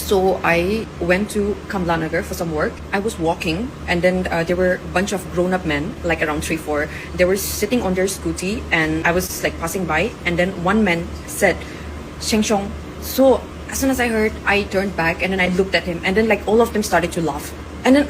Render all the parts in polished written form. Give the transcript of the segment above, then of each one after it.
So I went to Kamlanagar for some work. I was walking, and then there were a bunch of grown-up men, like around 3-4. They were sitting on their scooty, and I was like passing by, and then one man said, Ching Chong. So as soon as I heard, I turned back, and then I looked at him, and then like all of them started to laugh. And then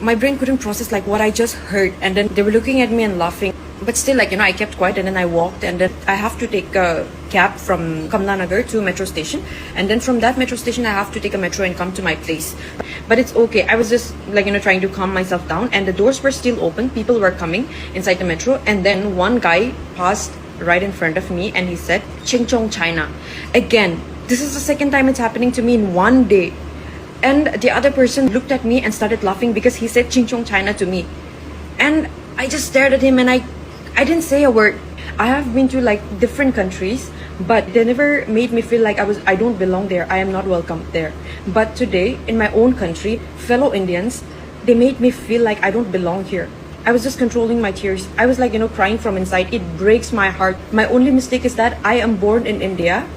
my brain couldn't process like what I just heard, and then they were looking at me and laughing. But still, like, I kept quiet, and then I walked, and then I have to take a cab from Kamlanagar to metro station, and then from that metro station I have to take a metro and come to my place. But it's okay. I was just like, trying to calm myself down, and the doors were still open. People were coming inside the metro, and then one guy passed right in front of me, and he said, Ching Chong, China. Again, this is the second time it's happening to me in one day. And the other person looked at me and started laughing because he said Ching Chong, China to me. And I just stared at him, and I didn't say a word. I have been to like different countries, but they never made me feel like I don't belong there. I am not welcome there. But today, in my own country, fellow Indians, they made me feel like I don't belong here. I was just controlling my tears. I was like, crying from inside. It breaks my heart. My only mistake is that I am born in India,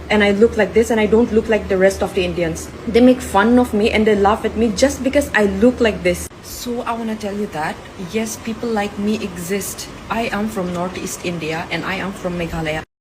and I look like this, and I don't look like the rest of the Indians. They make fun of me and they laugh at me just because I look like this. So I want to tell you that yes, people like me exist. I am from Northeast India, and I am from Meghalaya.